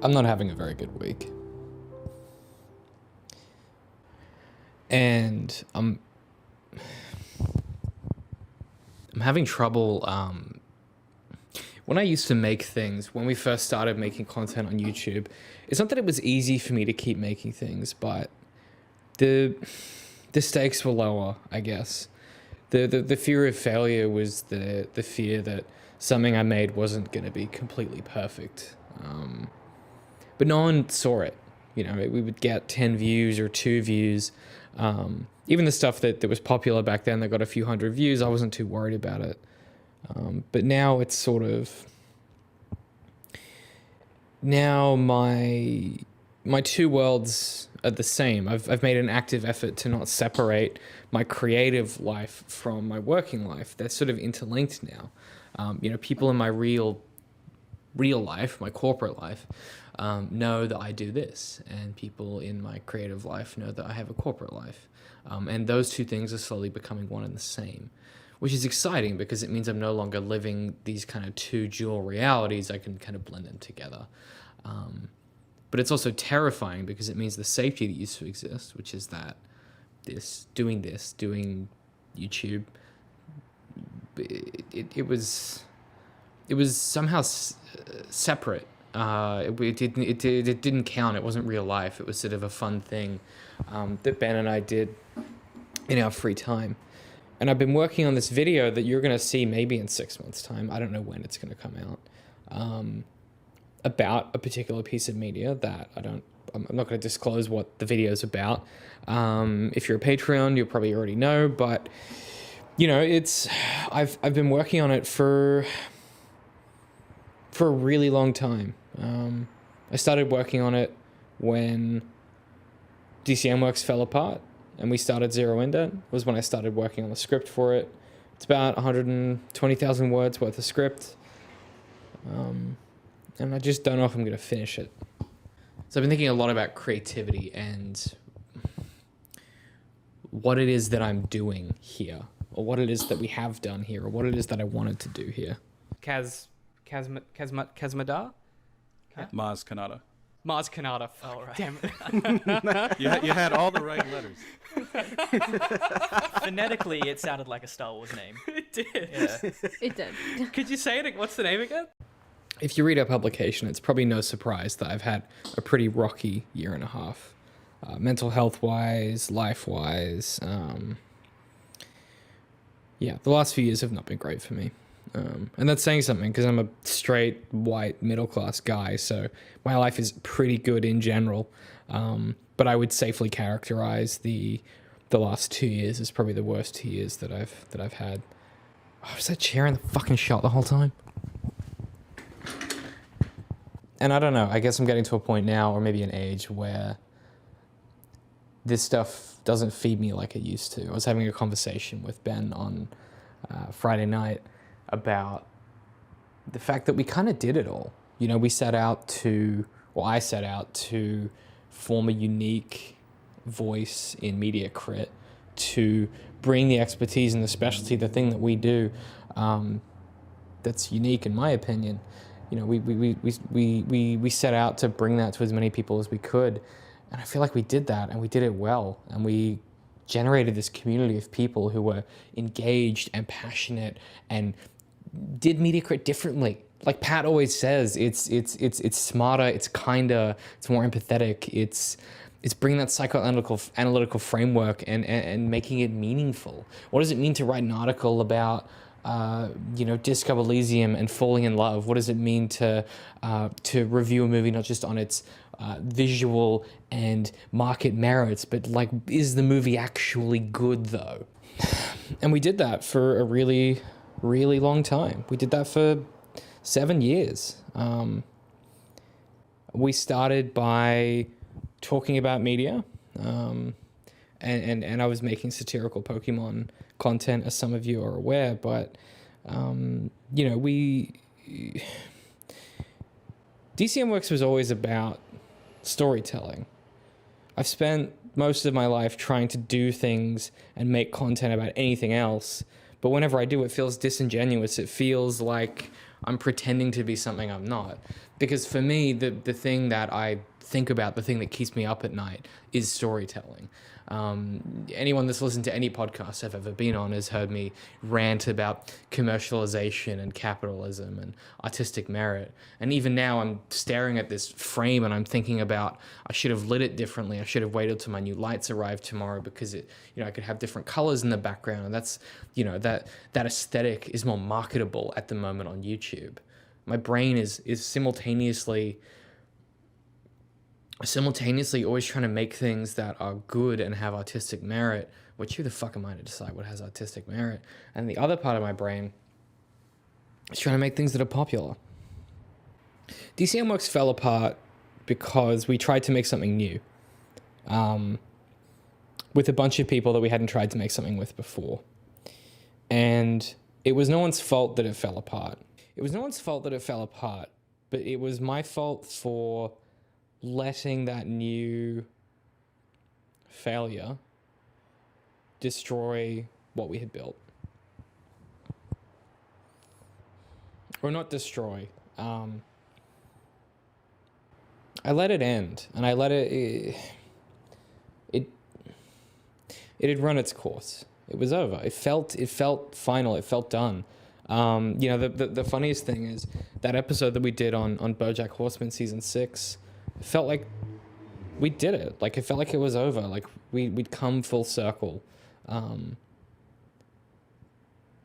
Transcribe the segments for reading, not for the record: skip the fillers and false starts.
I'm not having a very good week. And I'm having trouble, when I used to make things, when we first started making content on YouTube, it's not that it was easy for me to keep making things, but the stakes were lower, I guess. The fear of failure was the fear that something I made wasn't going to be completely perfect. But no one saw it. You know, we would get 10 views or 2 views. Even the stuff that was popular back then that got a few hundred views, I wasn't too worried about it. But now it's sort of... Now my two worlds are the same. I've made an active effort to not separate my creative life from my working life. They're sort of interlinked now. You know, people in my real life, my corporate life, know that I do this, and people in my creative life know that I have a corporate life. And those two things are slowly becoming one and the same, which is exciting because it means I'm no longer living these kind of two dual realities. I can kind of blend them together. But it's also terrifying because it means the safety that used to exist, which is that doing YouTube, it was somehow separate. It didn't count. It wasn't real life. It was sort of a fun thing that Ben and I did in our free time. And I've been working on this video that you're going to see maybe in 6 months' time. I don't know when it's going to come out. About a particular piece of media that I'm not going to disclose what the video is about. If you're a Patreon, you'll probably already know, but you know, I've been working on it for a really long time. I started working on it when DCM Works fell apart and we started Zero Indent. Was when I started working on the script for it. It's about 120,000 words worth of script. And I just don't know if I'm going to finish it. So I've been thinking a lot about creativity and what it is that I'm doing here, or what it is that we have done here, or what it is that I wanted to do here. Kazmadar? Maz Kanata. Maz Kanata. Oh, right. Damn it. You had all the right letters. Phonetically, it sounded like a Star Wars name. It did. Yeah. It did. Could you say it? What's the name again? If you read our publication, it's probably no surprise that I've had a pretty rocky year and a half. Mental health-wise, life-wise. Yeah, the last few years have not been great for me. And that's saying something because I'm a straight, white, middle-class guy, so my life is pretty good in general. But I would safely characterize the last 2 years as probably the worst 2 years that I've had. Oh, was that chair in the fucking shot the whole time? And I don't know, I guess I'm getting to a point now, or maybe an age, where this stuff doesn't feed me like it used to. I was having a conversation with Ben on Friday night about the fact that we kind of did it all. You know, I set out to form a unique voice in Media Crit, to bring the expertise and the specialty, the thing that we do, that's unique in my opinion. You know, we set out to bring that to as many people as we could. And I feel like we did that, and we did it well. And we generated this community of people who were engaged and passionate and did Media Crit differently. Like Pat always says, it's smarter, it's kinder, it's more empathetic, it's bringing that psychoanalytical framework and making it meaningful. What does it mean to write an article about you know, Disco Elysium and falling in love? What does it mean to review a movie not just on its visual and market merits, but like, is the movie actually good though? And we did that for a really, really long time. We did that for 7 years. We started by talking about media, and I was making satirical Pokemon content, as some of you are aware, but you know, DCM Works was always about storytelling. I've spent most of my life trying to do things and make content about anything else But whenever I do, it feels disingenuous. It feels like I'm pretending to be something I'm not. Because for me, the thing that I think about, the thing that keeps me up at night is storytelling. Anyone that's listened to any podcast I've ever been on has heard me rant about commercialization and capitalism and artistic merit. And even now I'm staring at this frame and I'm thinking about, I should have lit it differently. I should have waited till my new lights arrive tomorrow because I could have different colors in the background. And that's, that aesthetic is more marketable at the moment on YouTube. My brain is simultaneously always trying to make things that are good and have artistic merit, which who the fuck am I to decide what has artistic merit? And the other part of my brain is trying to make things that are popular. DCM Works fell apart because we tried to make something new with a bunch of people that we hadn't tried to make something with before. And it was no one's fault that it fell apart. But it was my fault for letting that new failure destroy what we had built. Or not destroy. I let it end, and I let it had run its course. It was over. It felt final. It felt done. The funniest thing is that episode that we did on BoJack Horseman season 6. It felt like we did it. Like, it felt like it was over. Like, we'd come full circle.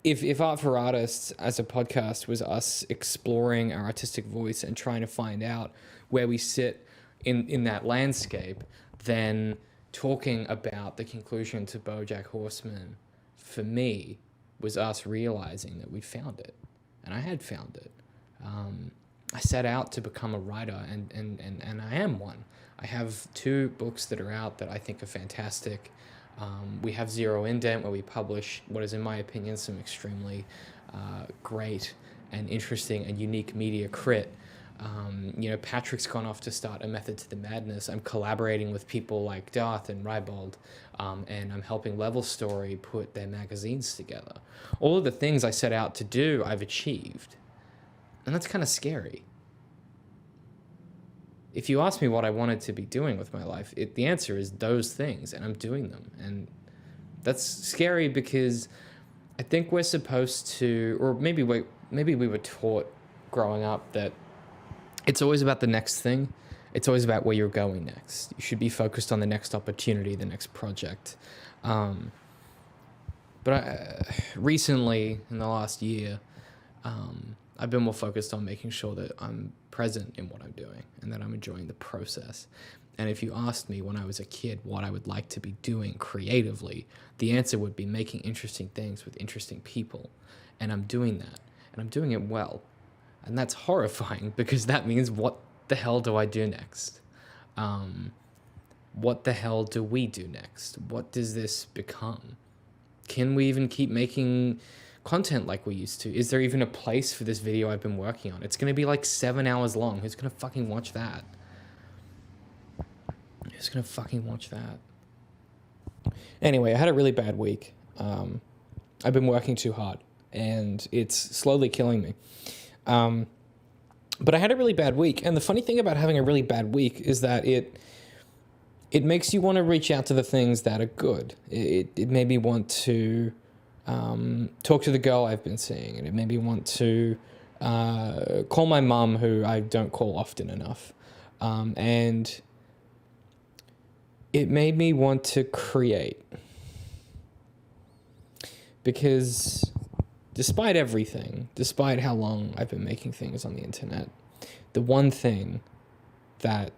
If Art for Artists as a podcast was us exploring our artistic voice and trying to find out where we sit in that landscape, then talking about the conclusion to BoJack Horseman, for me, was us realizing that we'd found it. And I had found it. I set out to become a writer, and I am one. I have 2 books that are out that I think are fantastic. We have Zero Indent, where we publish what is, in my opinion, some extremely great and interesting and unique media crit. Patrick's gone off to start A Method to the Madness. I'm collaborating with people like Darth and Rybold, and I'm helping Level Story put their magazines together. All of the things I set out to do, I've achieved. And that's kind of scary. If you ask me what I wanted to be doing with my life, the answer is those things, and I'm doing them. And that's scary because I think we're supposed to, or maybe we were taught growing up that it's always about the next thing. It's always about where you're going next. You should be focused on the next opportunity, the next project. But recently, in the last year, I've been more focused on making sure that I'm present in what I'm doing and that I'm enjoying the process. And if you asked me when I was a kid what I would like to be doing creatively, the answer would be making interesting things with interesting people. And I'm doing that. And I'm doing it well. And that's horrifying because that means what the hell do I do next? What the hell do we do next? What does this become? Can we even keep making content like we used to? Is there even a place for this video I've been working on? It's going to be like 7 hours long. Who's going to fucking watch that? Who's going to fucking watch that? Anyway, I had a really bad week. I've been working too hard and it's slowly killing me. But I had a really bad week. And the funny thing about having a really bad week is that it makes you want to reach out to the things that are good. It made me want to talk to the girl I've been seeing, and it made me want to call my mum, who I don't call often enough. And it made me want to create. Because despite everything, despite how long I've been making things on the internet, the one thing that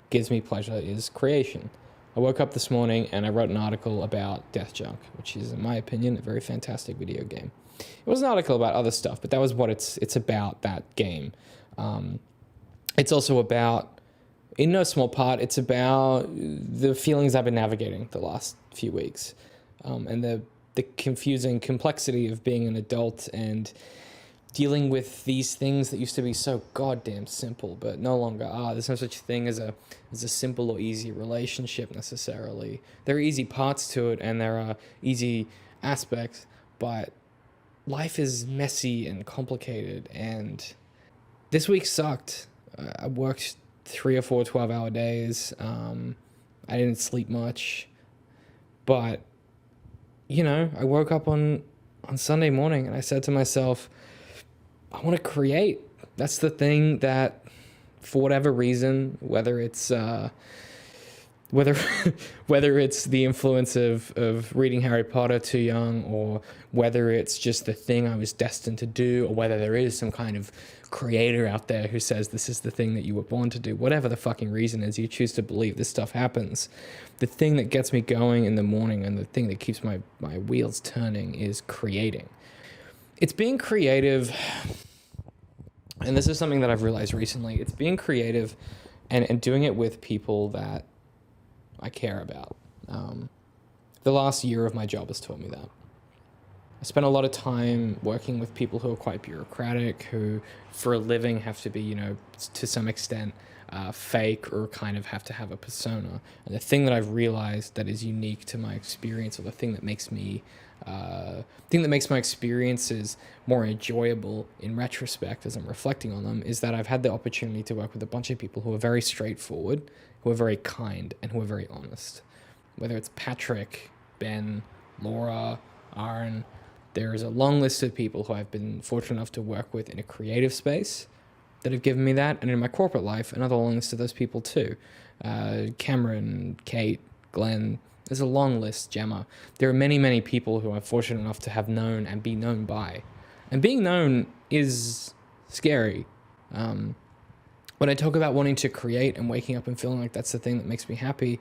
gives me pleasure is creation. I woke up this morning and I wrote an article about Death Junk, which is, in my opinion, a very fantastic video game. It was an article about other stuff, but that was what it's about, that game. It's also about, in no small part, it's about the feelings I've been navigating the last few weeks, and the confusing complexity of being an adult and dealing with these things that used to be so goddamn simple, but no longer are. There's no such thing as a simple or easy relationship necessarily. There are easy parts to it and there are easy aspects, but life is messy and complicated, and this week sucked. I worked 3 or 4 12-hour days. I didn't sleep much, but I woke up on Sunday morning and I said to myself, I want to create. That's the thing that, for whatever reason, whether it's whether it's the influence of reading Harry Potter too young, or whether it's just the thing I was destined to do, or whether there is some kind of creator out there who says this is the thing that you were born to do, whatever the fucking reason is, you choose to believe this stuff happens. The thing that gets me going in the morning and the thing that keeps my wheels turning is creating. It's being creative, and this is something that I've realized recently, it's being creative and doing it with people that I care about. The last year of my job has taught me that. I spent a lot of time working with people who are quite bureaucratic, who for a living have to be, to some extent, fake, or kind of have to have a persona. And the thing that I've realized that is unique to my experience, or the thing that makes my experiences more enjoyable in retrospect as I'm reflecting on them, is that I've had the opportunity to work with a bunch of people who are very straightforward, who are very kind, and who are very honest. Whether it's Patrick, Ben, Laura, Aaron, there is a long list of people who I've been fortunate enough to work with in a creative space that have given me that, and in my corporate life, another long list of those people too. Cameron, Kate, Glenn, there's a long list, Gemma. There are many, many people who I'm fortunate enough to have known and be known by. And being known is scary. When I talk about wanting to create and waking up and feeling like that's the thing that makes me happy,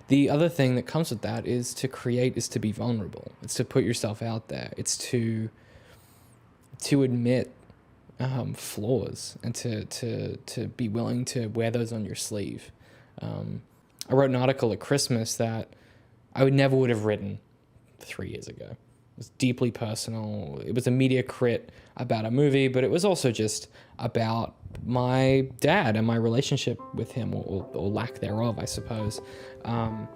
the other thing that comes with that is to create is to be vulnerable. It's to put yourself out there. It's to admit flaws, and to be willing to wear those on your sleeve. I wrote an article at Christmas that I would have written 3 years ago. It was deeply personal. It was a media crit about a movie, but it was also just about my dad and my relationship with him, or lack thereof, I suppose, and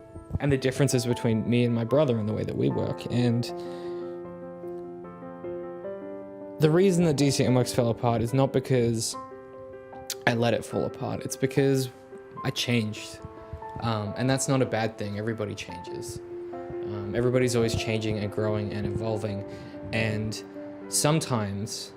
the differences between me and my brother and the way that we work. And the reason that DCMWorks fell apart is not because I let it fall apart. It's because I changed. And that's not a bad thing. Everybody changes. Everybody's always changing and growing and evolving. And sometimes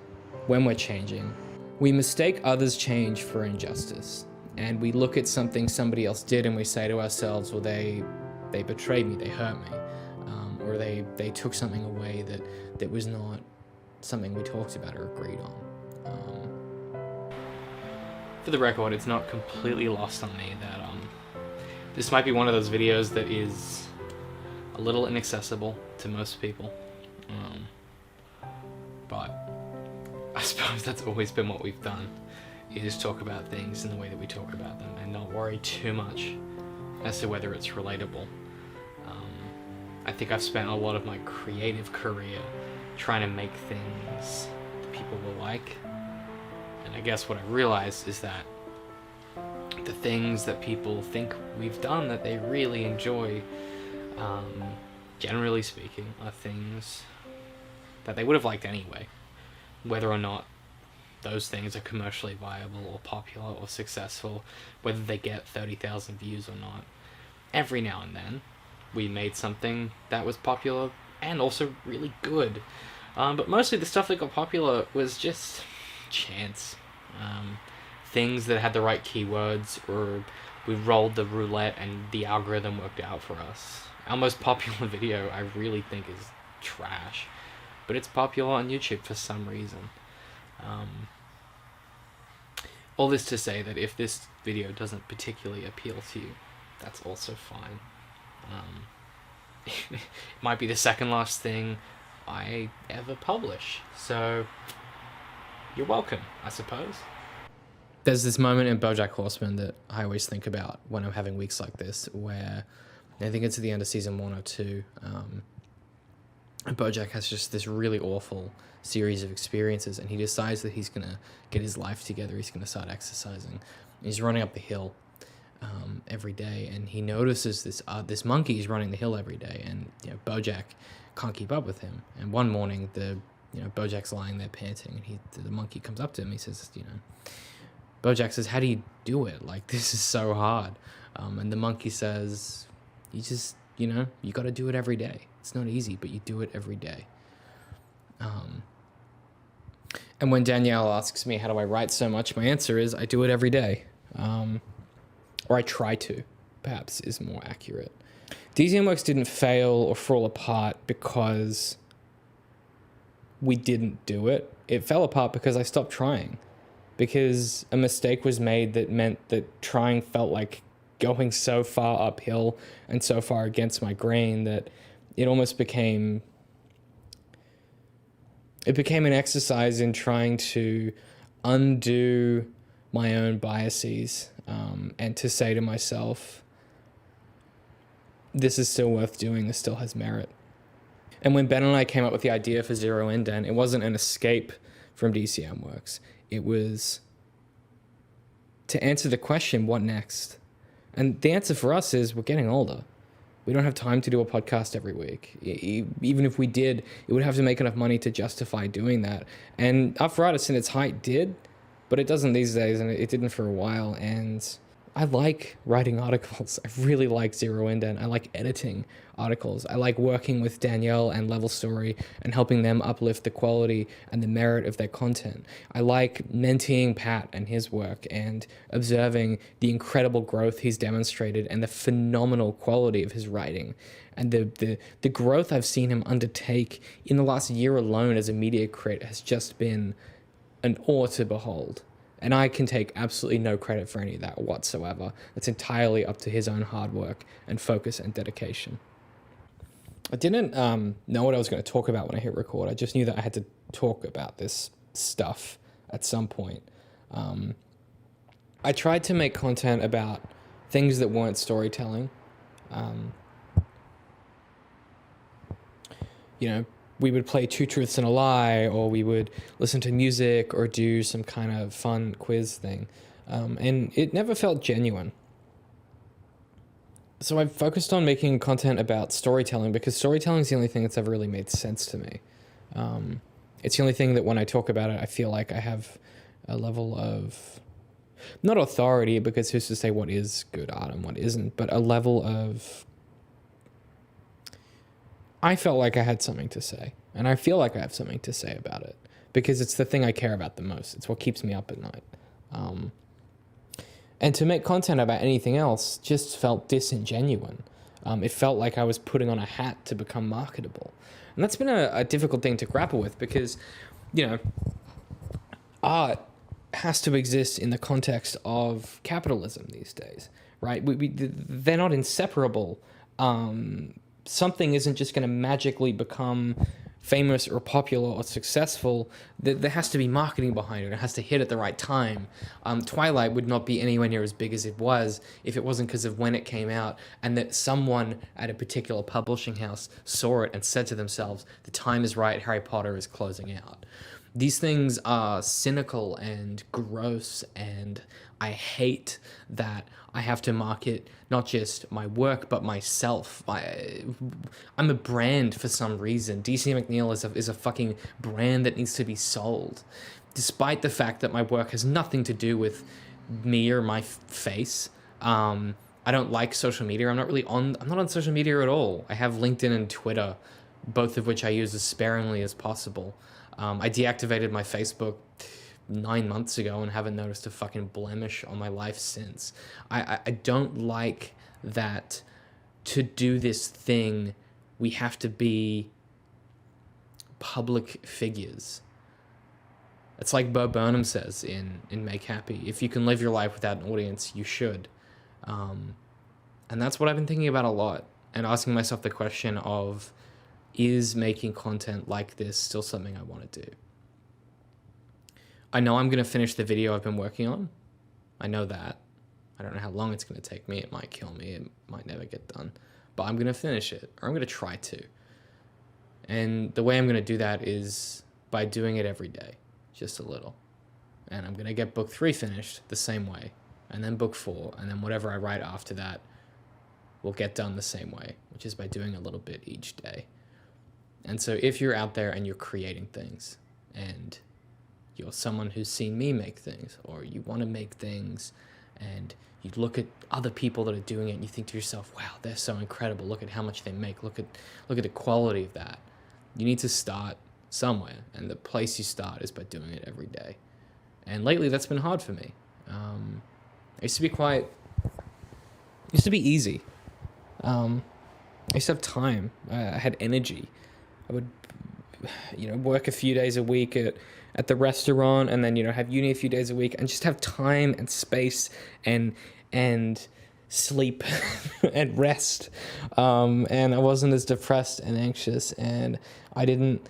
when we're changing, we mistake others' change for injustice. And we look at something somebody else did and we say to ourselves, well, they betrayed me, they hurt me. Or they took something away that was not something we talked about or agreed on. For the record, it's not completely lost on me that this might be one of those videos that is a little inaccessible to most people. But I suppose that's always been what we've done, is talk about things in the way that we talk about them and not worry too much as to whether it's relatable. I think I've spent a lot of my creative career trying to make things that people will like. And I guess what I realized is that the things that people think we've done that they really enjoy, generally speaking, are things that they would have liked anyway. Whether or not those things are commercially viable or popular or successful, whether they get 30,000 views or not. Every now and then, we made something that was popular and also really good. But mostly the stuff that got popular was just chance. Things that had the right keywords, or we rolled the roulette and the algorithm worked out for us. Our most popular video, I really think, is trash. But it's popular on YouTube for some reason. All this to say that if this video doesn't particularly appeal to you, that's also fine. It might be the second last thing I ever publish, so you're welcome, I suppose. There's this moment in BoJack Horseman that I always think about when I'm having weeks like this, where I think it's at the end of season 1 or 2, and BoJack has just this really awful series of experiences, and he decides that he's gonna get his life together. He's gonna start exercising. He's running up the hill every day, and he notices this monkey is running the hill every day, and BoJack can't keep up with him. And one morning, the Bojack's lying there panting, and the monkey comes up to him. He says, Bojack says, "How do you do it? Like, this is so hard." And the monkey says, "You just, you got to do it every day. It's not easy, but you do it every day." And when Danielle asks me, how do I write so much? My answer is, I do it every day. Or I try to, perhaps is more accurate. DCM Works didn't fail or fall apart because we didn't do it. It fell apart because I stopped trying. Because a mistake was made that meant that trying felt like going so far uphill and so far against my grain that it almost became an exercise in trying to undo my own biases, and to say to myself, this is still worth doing, this still has merit. And when Ben and I came up with the idea for Zero Indent, it wasn't an escape from DCM Works. It was to answer the question, what next? And the answer for us is, we're getting older. We don't have time to do a podcast every week. Even if we did, it would have to make enough money to justify doing that. And Arthritis in its height did, but it doesn't these days, and it didn't for a while. And I like writing articles. I really like Zero Indent. I like editing articles. I like working with Danielle and Level Story and helping them uplift the quality and the merit of their content. I like mentoring Pat and his work and observing the incredible growth he's demonstrated and the phenomenal quality of his writing and the growth I've seen him undertake in the last year alone as a media creator has just been an awe to behold. And I can take absolutely no credit for any of that whatsoever. It's entirely up to his own hard work and focus and dedication. I didn't know what I was going to talk about when I hit record. I just knew that I had to talk about this stuff at some point. I tried to make content about things that weren't storytelling. We would play Two Truths and a Lie, or we would listen to music or do some kind of fun quiz thing. And it never felt genuine. So I've focused on making content about storytelling because storytelling is the only thing that's ever really made sense to me. It's the only thing that when I talk about it, I feel like I have a level of, not authority, because who's to say what is good art and what isn't, but a level of, I felt like I had something to say, and I feel like I have something to say about it because it's the thing I care about the most. It's what keeps me up at night. And to make content about anything else just felt disingenuous. It felt like I was putting on a hat to become marketable. And that's been a difficult thing to grapple with because, art has to exist in the context of capitalism these days, right? They're not inseparable. Something isn't just going to magically become famous or popular or successful. There has to be marketing behind it. It has to hit at the right time. Twilight would not be anywhere near as big as it was if it wasn't because of when it came out and that someone at a particular publishing house saw it and said to themselves, the time is right, Harry Potter is closing out. These things are cynical and gross, and I hate that I have to market not just my work, but myself. I'm a brand for some reason. DC McNeil is a fucking brand that needs to be sold. Despite the fact that my work has nothing to do with me or my face. I don't like social media. I'm not on social media at all. I have LinkedIn and Twitter, both of which I use as sparingly as possible. I deactivated my Facebook 9 months ago and haven't noticed a fucking blemish on my life since. I don't like that to do this thing, we have to be public figures. It's like Bo Burnham says in Make Happy, if you can live your life without an audience, you should. And that's what I've been thinking about a lot and asking myself the question of, is making content like this still something I want to do? I know I'm going to finish the video I've been working on. I know that. I don't know how long it's going to take me. It might kill me. It might never get done. But I'm going to finish it, or I'm going to try to. And the way I'm going to do that is by doing it every day, just a little. And I'm going to get book 3 finished the same way, and then book 4, and then whatever I write after that will get done the same way, which is by doing a little bit each day. And so if you're out there and you're creating things and you're someone who's seen me make things, or you want to make things and you look at other people that are doing it and you think to yourself, wow, they're so incredible. Look at how much they make. Look at the quality of that. You need to start somewhere. And the place you start is by doing it every day. And lately that's been hard for me. It used to be easy. I used to have time. I had energy. I would, work a few days a week at the restaurant, and then, have uni a few days a week, and just have time and space and sleep and rest. And I wasn't as depressed and anxious, and I didn't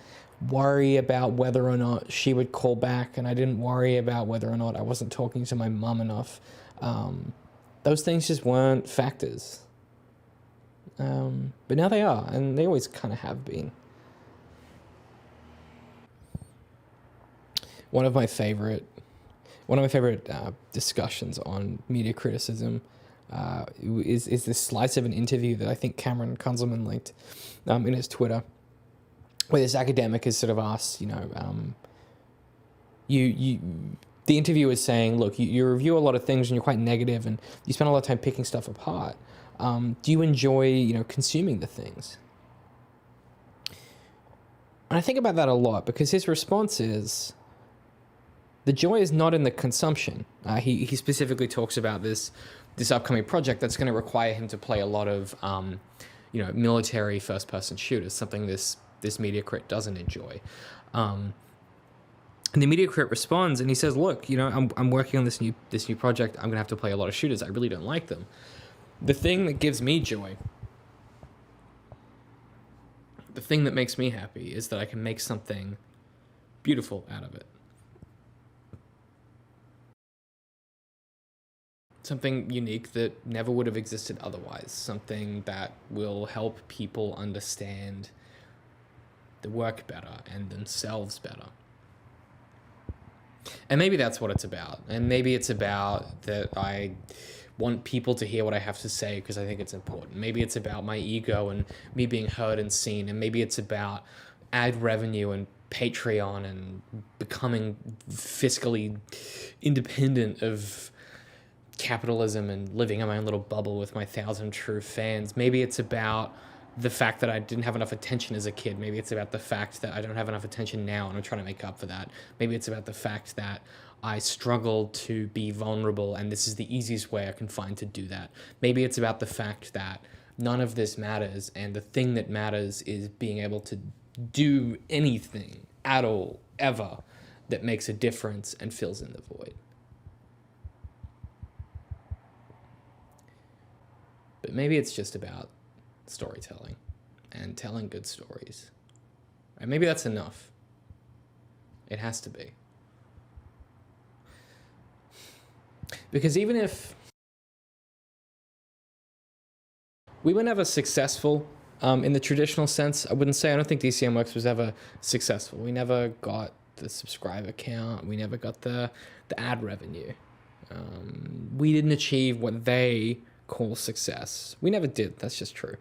worry about whether or not she would call back, and I didn't worry about whether or not I wasn't talking to my mum enough. Those things just weren't factors. But now they are, and they always kind of have been. One of my favorite discussions on media criticism is this slice of an interview that I think Cameron Kunzelman linked in his Twitter, where this academic is sort of asked, the interviewer is saying, look, you review a lot of things and you're quite negative and you spend a lot of time picking stuff apart. Do you enjoy, consuming the things? And I think about that a lot, because his response is, the joy is not in the consumption. He specifically talks about this upcoming project that's going to require him to play a lot of, military first-person shooters, something this media crit doesn't enjoy. And the media crit responds and he says, look, I'm working on this new project. I'm going to have to play a lot of shooters. I really don't like them. The thing that gives me joy, the thing that makes me happy, is that I can make something beautiful out of it. Something unique that never would have existed otherwise. Something that will help people understand the work better and themselves better. And maybe that's what it's about. And maybe it's about that I want people to hear what I have to say because I think it's important. Maybe it's about my ego and me being heard and seen. And maybe it's about ad revenue and Patreon and becoming fiscally independent of capitalism and living in my own little bubble with my 1,000 true fans. Maybe it's about the fact that I didn't have enough attention as a kid. Maybe it's about the fact that I don't have enough attention now and I'm trying to make up for that. Maybe it's about the fact that I struggle to be vulnerable and this is the easiest way I can find to do that. Maybe it's about the fact that none of this matters and the thing that matters is being able to do anything at all, ever, that makes a difference and fills in the void. But maybe it's just about storytelling and telling good stories. And maybe that's enough. It has to be. Because even if we were never successful in the traditional sense, I don't think DCM Works was ever successful. We never got the subscriber count. We never got the ad revenue. We didn't achieve what they call success. We never did. That's just true.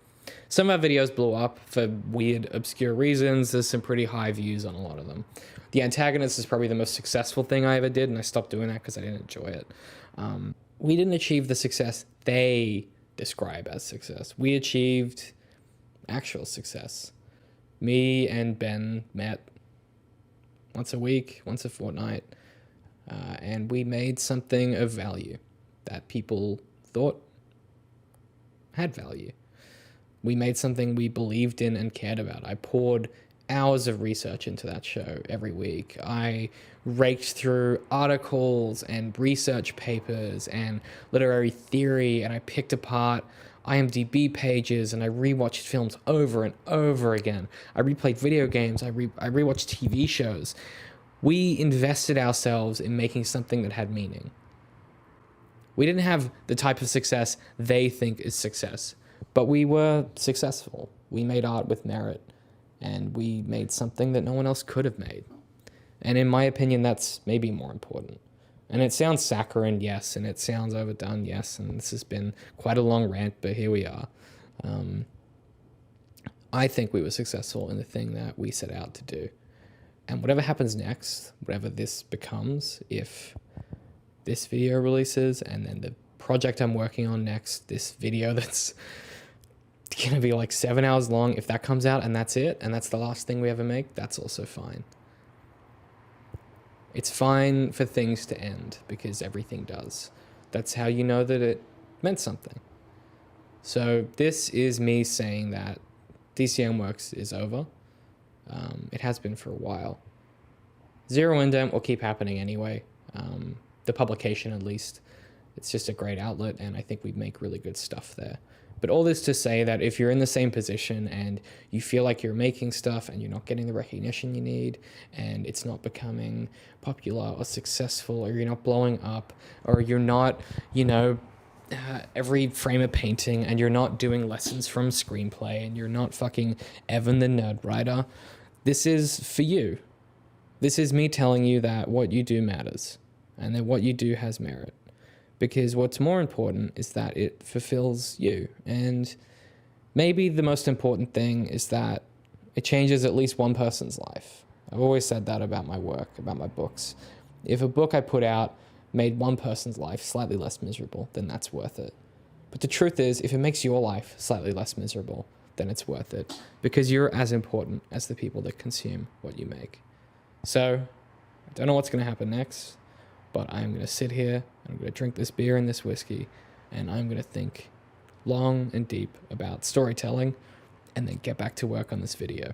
Some of our videos blew up for weird, obscure reasons. There's some pretty high views on a lot of them. The Antagonist is probably the most successful thing I ever did, and I stopped doing that because I didn't enjoy it. We didn't achieve the success they describe as success. We achieved actual success. Me and Ben met once a week, once a fortnight, and we made something of value that people thought had value. We made something we believed in and cared about. I poured hours of research into that show every week. I raked through articles and research papers and literary theory, and I picked apart IMDb pages, and I rewatched films over and over again. I replayed video games. I rewatched TV shows. We invested ourselves in making something that had meaning. We didn't have the type of success they think is success, but we were successful. We made art with merit, and we made something that no one else could have made. And in my opinion, that's maybe more important. And it sounds saccharine, yes, and it sounds overdone, yes, and this has been quite a long rant, but here we are. I think we were successful in the thing that we set out to do. And whatever happens next, whatever this becomes, if this video releases and then the project I'm working on next, this video that's going to be like 7 hours long, if that comes out and that's it, and that's the last thing we ever make, that's also fine. It's fine for things to end because everything does. That's how you know that it meant something. So this is me saying that DCM Works is over. It has been for a while. Zero Indent will keep happening anyway. The publication, at least, it's just a great outlet, and I think we make really good stuff there. But all this to say that if you're in the same position and you feel like you're making stuff and you're not getting the recognition you need, and it's not becoming popular or successful, or you're not blowing up, or you're not, every frame of painting, and you're not doing lessons from screenplay, and you're not fucking Evan the Nerd Writer, this is for you. This is me telling you that what you do matters, and that what you do has merit. Because what's more important is that it fulfills you. And maybe the most important thing is that it changes at least one person's life. I've always said that about my work, about my books. If a book I put out made one person's life slightly less miserable, then that's worth it. But the truth is, if it makes your life slightly less miserable, then it's worth it. Because you're as important as the people that consume what you make. So, I don't know what's going to happen next, but I'm going to sit here, and I'm going to drink this beer and this whiskey, and I'm going to think long and deep about storytelling, and then get back to work on this video.